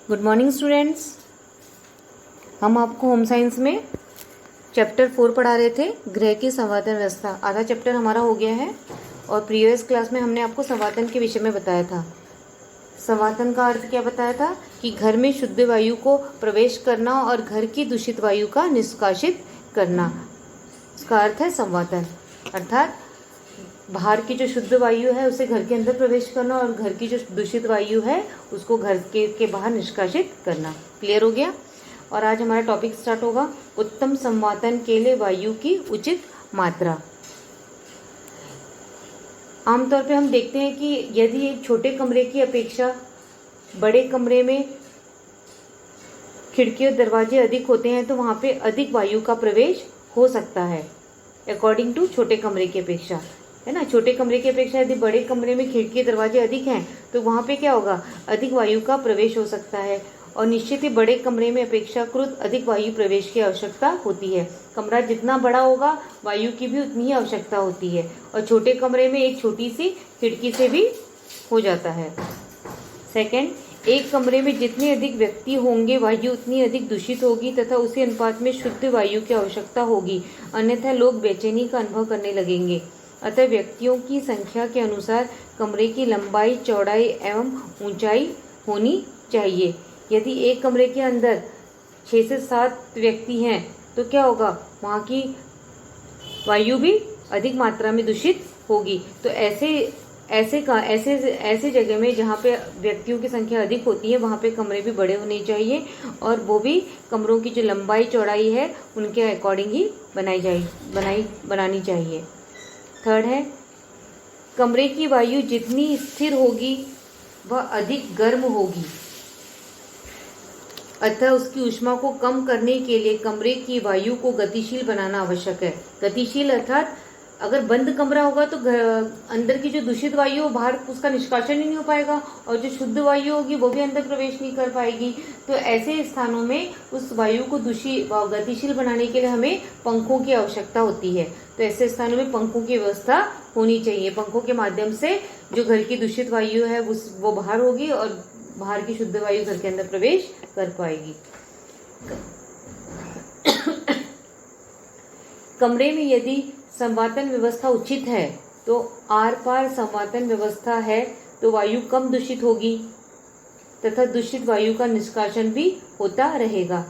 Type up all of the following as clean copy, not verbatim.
Good morning students. हम आपको home science में चैप्टर 4 पढ़ा रहे थे, गृह की संवातन व्यवस्था। आधा चैप्टर हमारा हो गया है और प्रीवियस क्लास में हमने आपको संवातन के विषय में बताया था। संवातन का अर्थ क्या बताया था कि घर में शुद्ध वायु को प्रवेश करना और घर की दूषित वायु का निष्कासित करना, उसका अर्थ है संवातन। अर्थात बाहर की जो शुद्ध वायु है उसे घर के अंदर प्रवेश करना और घर की जो दूषित वायु है उसको घर के बाहर निष्कासित करना। क्लियर हो गया। और आज हमारा टॉपिक स्टार्ट होगा उत्तम संवातन के लिए वायु की उचित मात्रा। आमतौर पे हम देखते हैं कि यदि एक छोटे कमरे की अपेक्षा बड़े कमरे में खिड़की और दरवाजे अधिक होते हैं तो वहाँ पे अधिक वायु का प्रवेश हो सकता है, अकॉर्डिंग टू छोटे कमरे की अपेक्षा, है ना। छोटे कमरे की अपेक्षा यदि बड़े कमरे में खिड़की दरवाजे अधिक हैं तो वहाँ पे क्या होगा, अधिक वायु का प्रवेश हो सकता है। और निश्चित ही बड़े कमरे में अपेक्षाकृत अधिक वायु प्रवेश की आवश्यकता होती है। कमरा जितना बड़ा होगा वायु की भी उतनी ही आवश्यकता होती है और छोटे कमरे में एक छोटी सी खिड़की से भी हो जाता है। सेकेंड, एक कमरे में जितने अधिक व्यक्ति होंगे वायु उतनी अधिक दूषित होगी तथा उसी अनुपात में शुद्ध वायु की आवश्यकता होगी, अन्यथा लोग बेचैनी का अनुभव करने लगेंगे। अतः व्यक्तियों की संख्या के अनुसार कमरे की लंबाई, चौड़ाई एवं ऊंचाई होनी चाहिए। यदि एक कमरे के अंदर 6 से 7 व्यक्ति हैं तो क्या होगा, वहाँ की वायु भी अधिक मात्रा में दूषित होगी। तो ऐसे जगह में जहाँ पे व्यक्तियों की संख्या अधिक होती है वहाँ पे कमरे भी बड़े होने चाहिए और वो भी कमरों की जो लंबाई चौड़ाई है उनके अकॉर्डिंग ही बनानी चाहिए। थर्ड है, कमरे की वायु जितनी स्थिर होगी वह अधिक गर्म होगी, अतः उसकी ऊष्मा को कम करने के लिए कमरे की वायु को गतिशील बनाना आवश्यक है। गतिशील अर्थात अगर बंद कमरा होगा तो अंदर की जो दूषित वायु हो बाहर उसका निष्कासन ही नहीं हो पाएगा और जो शुद्ध वायु होगी वो भी अंदर प्रवेश नहीं कर पाएगी। तो ऐसे स्थानों में उस वायु को गतिशील बनाने के लिए हमें पंखों की आवश्यकता होती है। तो ऐसे स्थानों में पंखों की व्यवस्था होनी चाहिए। पंखों के माध्यम से जो घर की दूषित वायु है वो बाहर होगी और बाहर की शुद्ध वायु घर के अंदर प्रवेश कर पाएगी। कमरे में यदि संवातन व्यवस्था उचित है तो आर पार संवातन व्यवस्था है तो वायु कम दूषित होगी तथा दूषित वायु का निष्कासन भी होता रहेगा।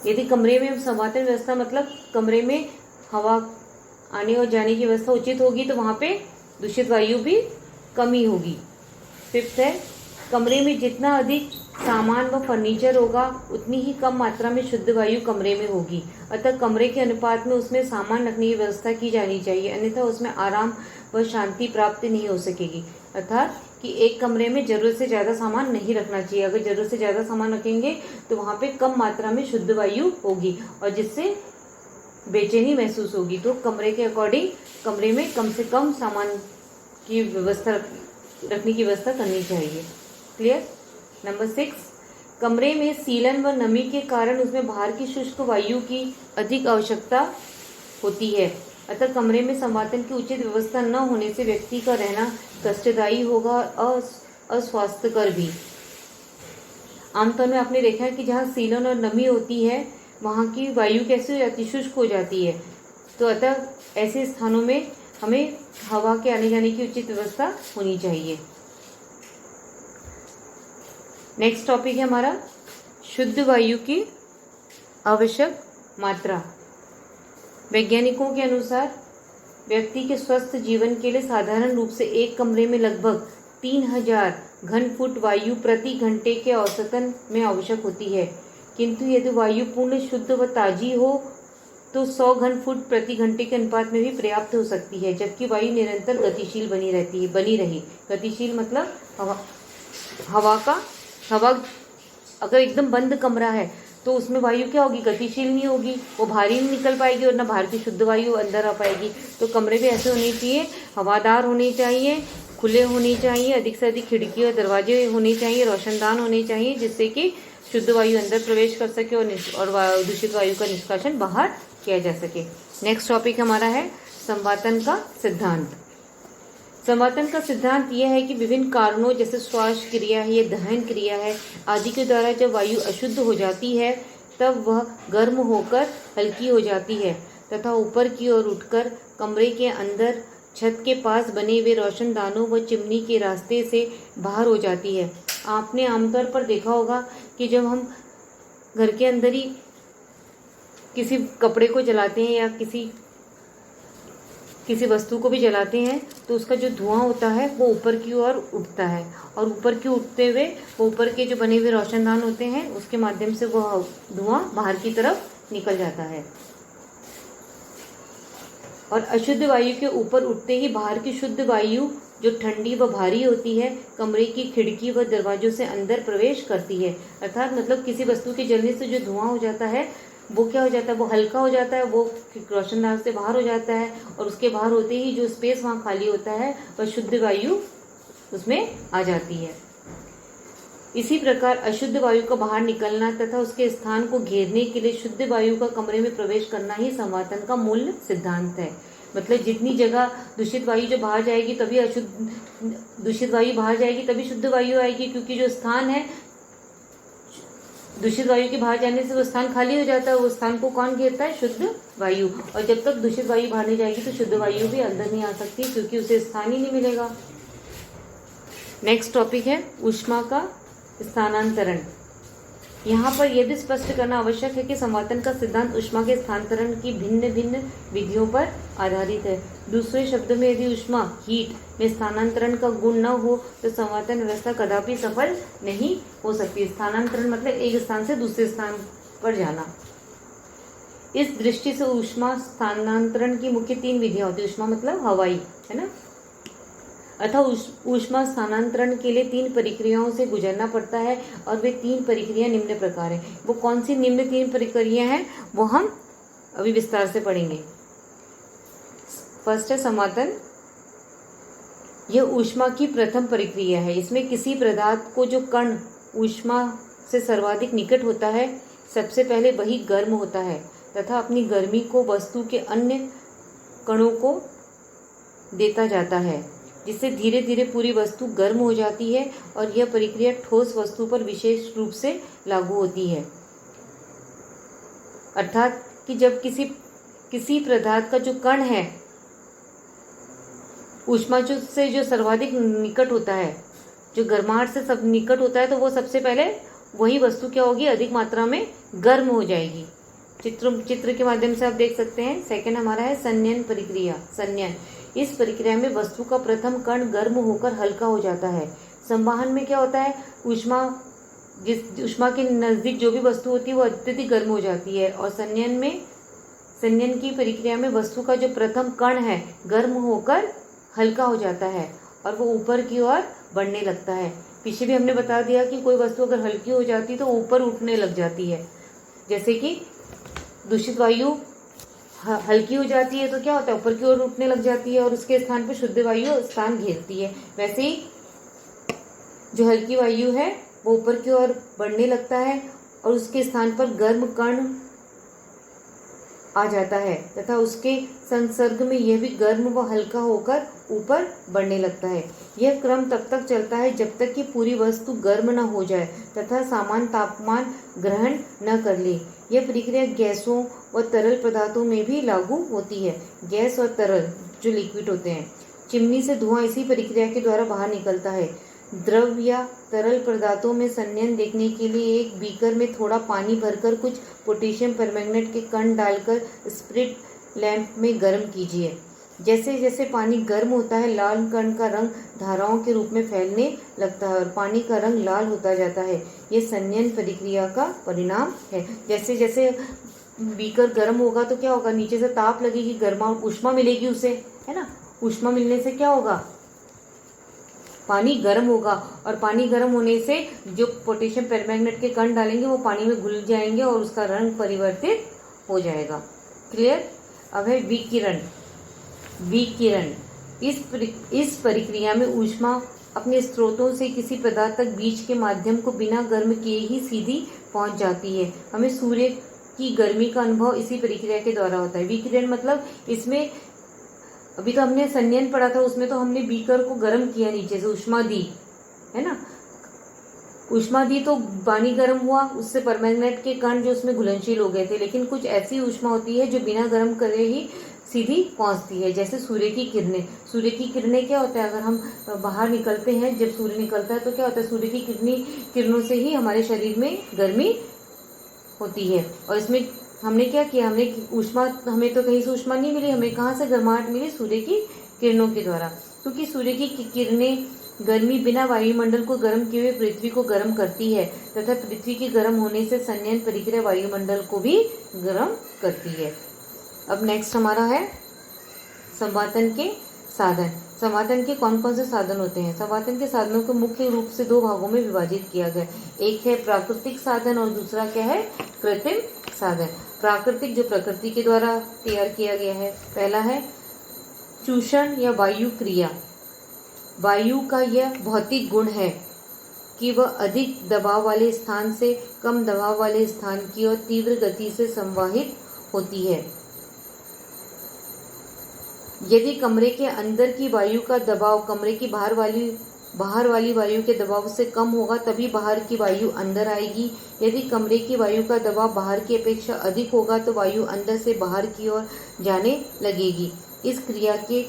यदि कमरे में संवातन व्यवस्था मतलब कमरे में हवा आने और जाने की व्यवस्था उचित होगी तो वहाँ पे दूषित वायु भी कम ही होगी। फिफ्थ है, कमरे में जितना अधिक सामान व फर्नीचर होगा उतनी ही कम मात्रा में शुद्ध वायु कमरे में होगी। अतः कमरे के अनुपात में उसमें सामान रखने की व्यवस्था की जानी चाहिए, अन्यथा उसमें आराम व शांति प्राप्त नहीं हो सकेगी। अर्थात कि एक कमरे में जरूरत से ज़्यादा सामान नहीं रखना चाहिए। अगर जरूरत से ज़्यादा सामान रखेंगे तो वहाँ पे कम मात्रा में शुद्ध वायु होगी और जिससे बेचैनी महसूस होगी। तो कमरे के अकॉर्डिंग कमरे में कम से कम सामान की व्यवस्था रखने की व्यवस्था करनी चाहिए। क्लियर। नंबर 6, कमरे में सीलन व नमी के कारण उसमें बाहर की शुष्क वायु की अधिक आवश्यकता होती है। अतः कमरे में संवातन की उचित व्यवस्था न होने से व्यक्ति का रहना कष्टदायी होगा और अस्वास्थ्यकर भी। आमतौर में आपने देखा है कि जहाँ सीलन और नमी होती है वहाँ की वायु कैसे हो जाती है, शुष्क हो जाती है। तो अतः ऐसे स्थानों में हमें हवा के आने जाने की उचित व्यवस्था होनी चाहिए। नेक्स्ट टॉपिक है हमारा शुद्ध वायु की आवश्यक मात्रा। वैज्ञानिकों के अनुसार व्यक्ति के स्वस्थ जीवन के लिए साधारण रूप से एक कमरे में लगभग 3000 घन फुट वायु प्रति घंटे के औसतन में आवश्यक होती है, किंतु यदि वायु पूर्ण शुद्ध व ताजी हो तो 100 घन फुट प्रति घंटे के अनुपात में भी पर्याप्त हो सकती है, जबकि वायु निरंतर गतिशील बनी रहे। गतिशील मतलब हवा अगर एकदम बंद कमरा है तो उसमें वायु क्या होगी, गतिशील नहीं होगी, वो बाहर ही नहीं निकल पाएगी और ना बाहर की शुद्ध वायु अंदर आ पाएगी। तो कमरे भी ऐसे होने चाहिए, हवादार होने चाहिए, खुले होने चाहिए, अधिक से अधिक खिड़की और दरवाजे होने चाहिए, रोशनदान होने चाहिए, जिससे कि शुद्ध वायु अंदर प्रवेश कर सके और दूषित वायु का निष्कासन बाहर किया जा सके। नेक्स्ट टॉपिक हमारा है संवातन का सिद्धांत। संवर्तन का सिद्धांत यह है कि विभिन्न कारणों जैसे श्वास क्रिया है या दहन क्रिया है आदि के द्वारा जब वायु अशुद्ध हो जाती है तब वह गर्म होकर हल्की हो जाती है तथा ऊपर की ओर उठकर कमरे के अंदर छत के पास बने हुए रोशनदानों व चिमनी के रास्ते से बाहर हो जाती है। आपने आमतौर पर देखा होगा कि जब हम घर के अंदर ही किसी कपड़े को जलाते हैं या किसी वस्तु को भी जलाते हैं तो उसका जो धुआं होता है वो ऊपर की ओर उठता है और ऊपर की उठते हुए वो ऊपर के जो बने हुए रोशनदान होते हैं उसके माध्यम से वो धुआं बाहर की तरफ निकल जाता है। और अशुद्ध वायु के ऊपर उठते ही बाहर की शुद्ध वायु जो ठंडी व भारी होती है कमरे की खिड़की व दरवाजों से अंदर प्रवेश करती है। अर्थात मतलब किसी वस्तु के जलने से जो धुआं हो जाता है वो क्या हो जाता है, वो हल्का हो जाता है, वो रोशनदान से बाहर हो जाता है और उसके बाहर होते ही जो स्पेस वहाँ खाली होता है वह शुद्ध वायु उसमें आ जाती है। इसी प्रकार अशुद्ध वायु का बाहर निकलना तथा उसके स्थान को घेरने के लिए शुद्ध वायु का कमरे में प्रवेश करना ही संवर्तन का मूल सिद्धांत है। मतलब जितनी जगह दूषित वायु जो बाहर जाएगी तभी दूषित वायु बाहर जाएगी तभी शुद्ध वायु आएगी, क्योंकि जो स्थान है दूषित वायु के बाहर जाने से वो स्थान खाली हो जाता है। वो स्थान को कौन घेरता है? शुद्ध वायु। और जब तक दूषित वायु बाहर नहीं जाएगी तो शुद्ध वायु भी अंदर नहीं आ सकती, क्योंकि उसे स्थान ही नहीं मिलेगा। नेक्स्ट टॉपिक है ऊष्मा का स्थानांतरण। यहाँ पर यह भी स्पष्ट करना आवश्यक है कि संवर्तन का सिद्धांत ऊष्मा के स्थानांतरण की भिन्न भिन्न विधियों पर आधारित है। दूसरे शब्दों में यदि ऊष्मा हीट में स्थानांतरण का गुण न हो तो संवर्तन व्यवस्था कदापि सफल नहीं हो सकती। स्थानांतरण मतलब एक स्थान से दूसरे स्थान पर जाना। इस दृष्टि से ऊष्मा स्थानांतरण की मुख्य 3 विधियां होती है। ऊष्मा मतलब हवाई है ना, अतः ऊष्मा स्थानांतरण के लिए 3 प्रक्रियाओं से गुजरना पड़ता है और वे 3 प्रक्रिया निम्न प्रकार है। वो कौन सी निम्न 3 प्रक्रिया हैं वो हम अभी विस्तार से पढ़ेंगे। फर्स्ट है संवर्तन। यह ऊष्मा की प्रथम प्रक्रिया है। इसमें किसी पदार्थ को जो कण ऊष्मा से सर्वाधिक निकट होता है सबसे पहले वही गर्म होता है तथा अपनी गर्मी को वस्तु के अन्य कणों को देता जाता है, जिससे धीरे धीरे पूरी वस्तु गर्म हो जाती है और यह प्रक्रिया ठोस वस्तु पर विशेष रूप से लागू होती है। अर्थात कि जब किसी पदार्थ का जो कण है ऊष्मा से जो सर्वाधिक निकट होता है, जो गर्माहट से सब निकट होता है, तो वो सबसे पहले वही वस्तु क्या होगी, अधिक मात्रा में गर्म हो जाएगी। चित्र के माध्यम से आप देख सकते हैं। सेकंड हमारा है संयन प्रक्रिया। संयन, इस प्रक्रिया में वस्तु का प्रथम कण गर्म होकर हल्का हो जाता है। संवहन में क्या होता है, जिस ऊष्मा के नज़दीक जो भी वस्तु होती है वो अत्यधिक गर्म हो जाती है। और संयन की प्रक्रिया में वस्तु का जो प्रथम कण है गर्म होकर हल्का हो जाता है और वो ऊपर की ओर बढ़ने लगता है। पीछे भी हमने बता दिया कि कोई वस्तु अगर हल्की हो जाती है तो ऊपर उठने लग जाती है। जैसे कि दूषित वायु हल्की हो जाती है तो क्या होता है, ऊपर की ओर उठने लग जाती है और उसके स्थान पर शुद्ध वायु स्थान घेरती है। वैसे ही जो हल्की वायु है वो ऊपर की ओर बढ़ने लगता है और उसके स्थान पर गर्म कण आ जाता है तथा उसके संसर्ग में यह भी गर्म व हल्का होकर ऊपर बढ़ने लगता है। यह क्रम तब तक चलता है जब तक कि पूरी वस्तु गर्म न हो जाए तथा समान तापमान ग्रहण न कर ले। यह प्रक्रिया गैसों व तरल पदार्थों में भी लागू होती है। गैस और तरल जो लिक्विड होते हैं, चिमनी से धुआं इसी प्रक्रिया के द्वारा बाहर निकलता है। द्रव या तरल पदार्थों में संयन देखने के लिए एक बीकर में थोड़ा पानी भरकर कुछ पोटेशियम परमैंगनेट के कण डालकर स्प्रिट लैंप में गर्म कीजिए। जैसे जैसे पानी गर्म होता है लाल कण का रंग धाराओं के रूप में फैलने लगता है और पानी का रंग लाल होता जाता है। यह संयन प्रक्रिया का परिणाम है। जैसे जैसे बीकर गर्म होगा तो क्या होगा, नीचे से ताप लगेगी, गर्मा ऊष्मा मिलेगी उसे, है ना। ऊष्मा मिलने से क्या होगा, पानी गर्म होगा और पानी गर्म होने से जो पोटेशियम परमैंगनेट के कण डालेंगे वो पानी में घुल जाएंगे और उसका रंग परिवर्तित हो जाएगा। क्लियर। अब है विकिरण। विकिरण, इस प्रक्रिया में ऊष्मा अपने स्रोतों से किसी पदार्थ तक बीच के माध्यम को बिना गर्म किए ही सीधी पहुंच जाती है। हमें सूर्य की गर्मी का अनुभव इसी प्रक्रिया के द्वारा होता है। विकिरण मतलब इसमें अभी तो हमने संयंत्र पढ़ा था, उसमें तो हमने बीकर को गर्म किया, नीचे से ऊष्मा दी, है ना। ऊष्मा दी तो पानी गर्म हुआ, उससे परमैंगनेट के कण जो उसमें घुलनशील हो गए थे। लेकिन कुछ ऐसी ऊष्मा होती है जो बिना गर्म करे ही सीधी पहुंचती है, जैसे सूर्य की किरणें। सूर्य की किरणें क्या होता है, अगर हम बाहर निकलते हैं, जब सूर्य निकलता है तो क्या होता है, सूर्य की किरणों से ही हमारे शरीर में गर्मी होती है। और इसमें हमने क्या किया, हमने ऊष्मा, हमें तो कहीं से ऊष्मा नहीं मिली, हमें कहाँ से गर्माहट मिली, सूर्य की किरणों के द्वारा। क्योंकि सूर्य की किरणें गर्मी बिना वायुमंडल को गर्म किए हुए पृथ्वी को गर्म करती है, तथा पृथ्वी के गर्म होने से संयंत्र प्रक्रिया वायुमंडल को भी गर्म करती है। अब नेक्स्ट हमारा है संवातन के साधन। संवातन के कौन कौन से साधन होते हैं? संवातन के साधनों को मुख्य रूप से दो भागों में विभाजित किया गया। एक है प्राकृतिक साधन और दूसरा क्या है, कृत्रिम साधन। प्राकृतिक जो प्रकृति के द्वारा तैयार किया गया है। पहला है चूषण या वायु क्रिया। वायु का यह भौतिक गुण है कि वह अधिक दबाव वाले स्थान से कम दबाव वाले स्थान की ओर तीव्र गति से संवाहित होती है। यदि कमरे के अंदर की वायु का दबाव कमरे की बाहर वाली वायु के दबाव से कम होगा, तभी बाहर की वायु अंदर आएगी। यदि कमरे की वायु का दबाव बाहर की अपेक्षा अधिक होगा तो वायु अंदर से बाहर की ओर जाने लगेगी। इस क्रिया के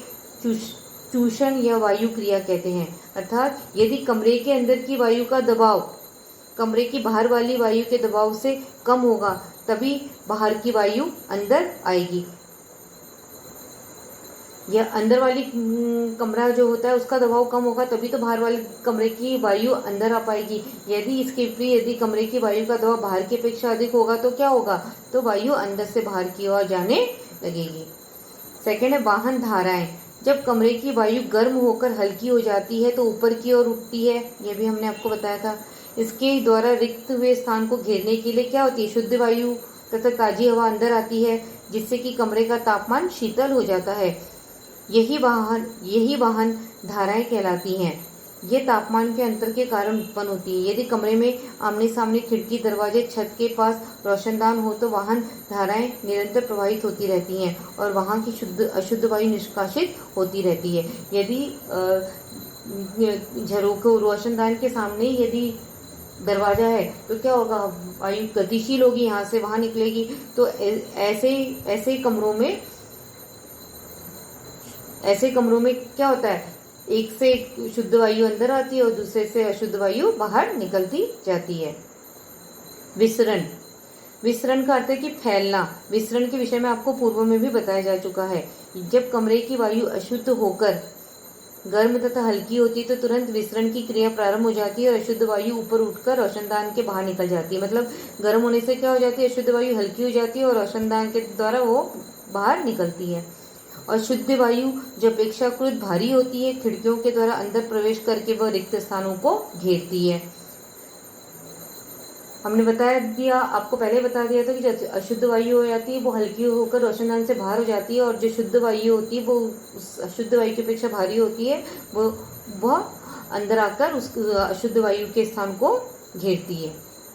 चूषण या वायु क्रिया कहते हैं। अर्थात यदि कमरे के अंदर की वायु का दबाव कमरे की बाहर वाली वायु के दबाव से कम होगा, तभी बाहर की वायु अंदर आएगी। यह अंदर वाली कमरा जो होता है उसका दबाव कम होगा, तभी तो बाहर वाले कमरे की वायु अंदर आ पाएगी। यदि इसके विपरीत यदि कमरे की वायु का दबाव बाहर की अपेक्षा अधिक होगा तो क्या होगा, तो वायु अंदर से बाहर की ओर जाने लगेगी। सेकेंड है वाहन धाराएं। जब कमरे की वायु गर्म होकर हल्की हो जाती है तो ऊपर की ओर उठती है, यह भी हमने आपको बताया था। इसके द्वारा रिक्त हुए स्थान को घेरने के लिए क्या होती है, शुद्ध वायु तथा ताजी हवा अंदर आती है, जिससे कि कमरे का तापमान शीतल हो जाता है। यही वाहन धाराएं कहलाती हैं। ये तापमान के अंतर के कारण उत्पन्न होती है। यदि कमरे में आमने सामने खिड़की, दरवाजे, छत के पास रोशनदान हो तो वाहन धाराएं निरंतर प्रवाहित होती रहती हैं और वहां की अशुद्ध वायु निष्कासित होती रहती है। यदि झरोखे, रोशनदान के सामने यदि दरवाजा है तो क्या होगा, वायु गतिशील होगी, यहाँ से वहां निकलेगी। तो ऐसे कमरों में क्या होता है, एक से शुद्ध वायु अंदर आती है और दूसरे से अशुद्ध वायु बाहर निकलती जाती है। विसरण का अर्थ है कि फैलना। विसरण के विषय में आपको पूर्व में भी बताया जा चुका है। जब कमरे की वायु अशुद्ध होकर गर्म तथा हल्की होती है तो तुरंत विसरण की क्रिया प्रारंभ हो जाती है और अशुद्ध वायु ऊपर उठकर रोशनदान के बाहर निकल जाती है। मतलब गर्म होने से क्या हो जाती है, अशुद्ध वायु हल्की हो जाती है और रोशनदान के द्वारा वो बाहर निकलती है। और शुद्ध वायु जो अपेक्षाकृत भारी होती है, खिड़कियों के द्वारा अंदर प्रवेश करके वह रिक्त स्थानों को घेरती है। हमने आपको पहले बता दिया था कि जो अशुद्ध वायु हो जाती है वो हल्की होकर रोशनदान से बाहर हो जाती है और जो शुद्ध वायु होती है वो अशुद्ध वायु की अपेक्षा भारी होती है, वह अंदर आकर उस अशुद्ध वायु के स्थान को घेरती है।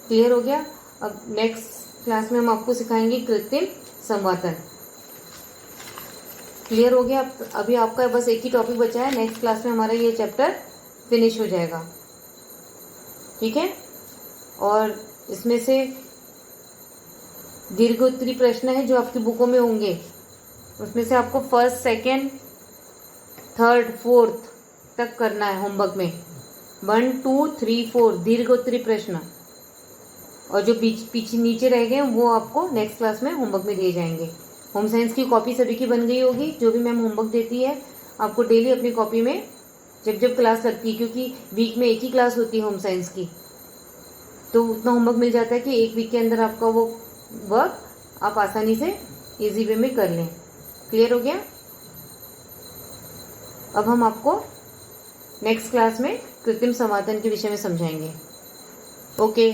क्लियर हो गया? अब नेक्स्ट क्लास में हम आपको सिखाएंगे कृत्रिम संवातन। क्लियर हो गया? अभी आपका बस एक ही टॉपिक बचा है, नेक्स्ट क्लास में हमारा ये चैप्टर फिनिश हो जाएगा। ठीक है? और इसमें से दीर्घोत्तरी प्रश्न है जो आपकी बुकों में होंगे, उसमें से आपको फर्स्ट, सेकंड, थर्ड, फोर्थ तक करना है होमवर्क में। 1, 2, 3, 4 दीर्घोत्तरी प्रश्न, और जो पीछे नीचे रह गए वो आपको नेक्स्ट क्लास में होमवर्क में दिए जाएंगे। होम साइंस की कॉपी सभी की बन गई होगी। जो भी मैम होमवर्क देती है आपको डेली अपनी कॉपी में जब क्लास लगती है, क्योंकि वीक में एक ही क्लास होती है होम साइंस की, तो उतना होमवर्क मिल जाता है कि एक वीक के अंदर आपका वो वर्क आप आसानी से इजी वे में कर लें। क्लियर हो गया? अब हम आपको नेक्स्ट क्लास में कृत्रिम संवातन के विषय में समझाएंगे। ओके।